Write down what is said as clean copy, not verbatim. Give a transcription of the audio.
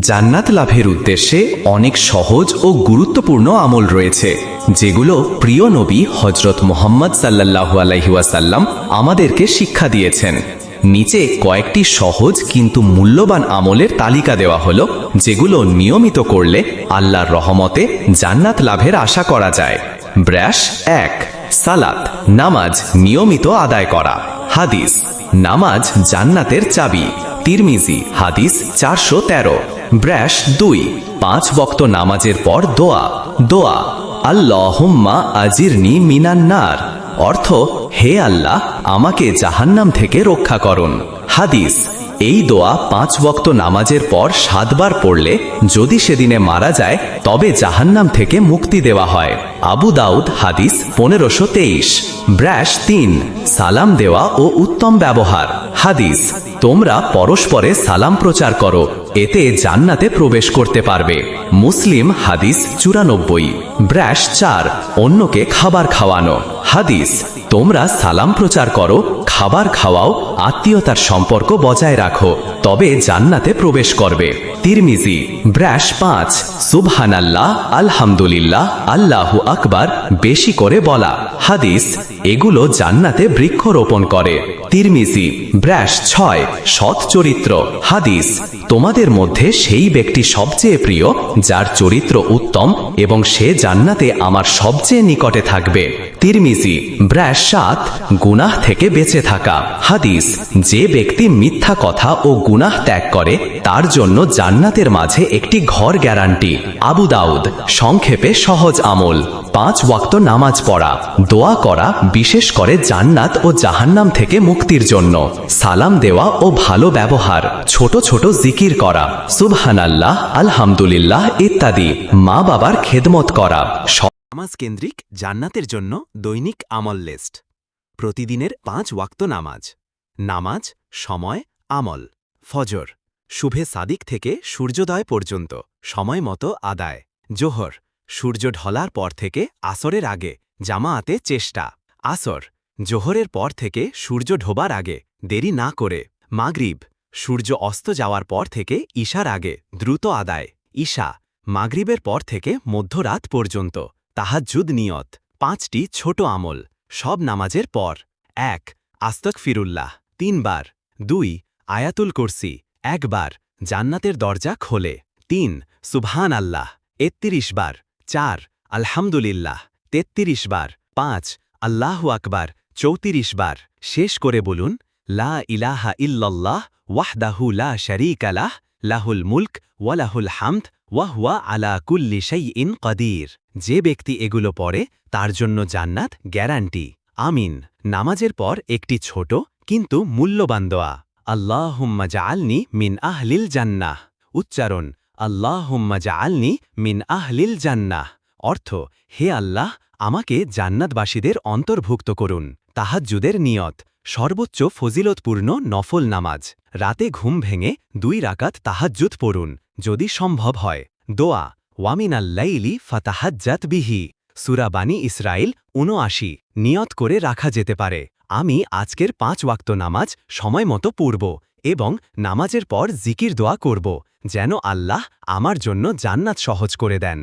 জান্নাত লাভের উদ্দেশ্যে অনেক সহজ ও গুরুত্বপূর্ণ আমল রয়েছে, যেগুলো প্রিয় নবী হযরত মুহাম্মদ সাল্লাল্লাহু আলাইহি ওয়াসাল্লাম আমাদেরকে শিক্ষা দিয়েছেন। নিচে কয়েকটি সহজ কিন্তু মূল্যবান আমলের তালিকা দেওয়া হলো, যেগুলো নিয়মিত করলে আল্লাহর রহমতে জান্নাত লাভের আশা করা যায়। ব্রাশ 1, সালাত নামাজ নিয়মিত আদায় করা। হাদিস, নামাজ জান্নাতের চাবি। তিরমিজি হাদিস 413। ব্রাশ 2, 5 ওয়াক্ত নামাজের পর দোয়া আল্লাহুম্মা আজিরনি মিনান নার, অর্থ হে আল্লাহ আমাকে জাহান্নাম থেকে রক্ষা করুন। হাদিস, এই দোয়া 5 ওয়াক্ত নামাজের পর 7 বার পড়লে যদি সেদিনে মারা যায় তবে জাহান্নাম থেকে মুক্তি দেওয়া হয়। আবু দাউদ হাদিস 1523। ব্রাশ 3, সালাম দেওয়া ও উত্তম ব্যবহার। হাদিস, তোমরা পরস্পরে সালাম প্রচার করো, এতে জান্নাতে প্রবেশ করতে পারবে। মুসলিম হাদিস 94। ব্রাশ 4, অন্যকে খাবার খাওয়ানো। হাদিস, তোমরা সালাম প্রচার করো, খাবার খাওয়াও, আত্মীয়তার সম্পর্ক বজায় রাখো, তবে জান্নাতে প্রবেশ করবে। তিরমিজি। ব্রাশ 5, সুবহানাল্লাহ আলহামদুলিল্লাহ আল্লাহু আকবার বেশি করে বলা। হাদিস, এগুলো জান্নাতে বৃক্ষরোপণ করে। তিরমিজি। ব্রাশ 6, সৎ চরিত্র। হাদিস, তোমাদের মধ্যে সেই ব্যক্তি সবচেয়ে প্রিয় যার চরিত্র উত্তম এবং সে জান্নাতে আমার সবচেয়ে নিকটে থাকবে। তিরমিজি। ব্রাশ 7, গুনাহ থেকে বেঁচে থাকা। হাদিস, যে ব্যক্তি মিথ্যা কথা ও গুনাহ ত্যাগ করে তার জন্য জান্নাতের মাঝে একটি ঘর গ্যারান্টি। আবু দাউদ। সংক্ষেপে সহজ আমল: 5 ওয়াক্ত নামাজ পড়া, দোয়া করা বিশেষ করে জান্নাত ও জাহান্নাম থেকে মুক্তির জন্য, সালাম দেওয়া ও ভালো ব্যবহার, ছোট ছোট জিকির করা, সুবহানাল্লাহ আলহামদুলিল্লাহ ইত্যাদি, মা বাবার খেদমত করা। নামাজ কেন্দ্রিক জান্নাতের জন্য দৈনিক আমল লিস্ট। প্রতিদিনের 5 ওয়াক্ত নামাজ। নামাজ, সময়, আমল। ফজর, শুভে সাদিক থেকে সূর্যোদয় পর্যন্ত সময় মতো আদায়। জোহর, সূর্য ঢলার পর থেকে আসরের আগে জামাআতে চেষ্টা। আসর, জোহরের পর থেকে সূর্য ঢোবার আগে দেরি না করে। মাগরিব, সূর্য অস্ত যাওয়ার পর থেকে ঈশার আগে দ্রুত আদায়। ঈশা, মাগরিবের পর থেকে মধ্যরাত পর্যন্ত। তাহাজ্জুদ নিয়ত। 5টি ছোট আমল সব নামাজের পর। 1, আস্তাগফিরুল্লাহ 3 বার। 2, আয়াতুল কুরসি 1 বার, জান্নাতের দরজা খোলে। 3, সুবহান আল্লাহ 31 বার। 4, আলহামদুলিল্লাহ 33 বার। 5, আল্লাহু আকবার 34 বার। শেষ করে বলুন, লা ইলাহা ইল্লাল্লাহ ওয়াহদাহু লা শারীকা লাহ, লাহুল মুলক ওয়া লাহুল হামদ ওয়া হুয়া আলা কুল্লি শাইইন কাদির। যে ব্যক্তি এগুলো পড়ে তার জন্য জান্নাত গ্যারান্টি। আমিন। নামাজের পর একটি ছোট কিন্তু মূল্যবান দোয়া, আল্লাহুম্মা জাআলনি মিন আহলিল জান্নাহ। উচ্চারণ, আল্লাহুম্মা জাআলনি মিন আহলিল জান্নাহ। অর্থ, হে আল্লাহ আমাকে জান্নাতবাসীদের অন্তর্ভুক্ত করুন। তাহাজ্জুদের নিয়ত, সর্বোচ্চ ফজিলতপূর্ণ নফল নামাজ। রাতে ঘুম ভেঙে 2 রাকাত তাহাজ্জুদ পড়ুন যদি সম্ভব হয়। দোয়া, ওয়ামিনাল লাইলি ফাতাহাজ্জাত বিহি। সূরা বানী ইসরাইল ৭৯। নিয়ত করে রাখা যেতে পারে, আমি আজকের 5 ওয়াক্ত নামাজ সময় মতো পড়ব এবং নামাজের পর জিকির দোয়া করব যেন আল্লাহ আমার জন্য জান্নাত সহজ করে দেন।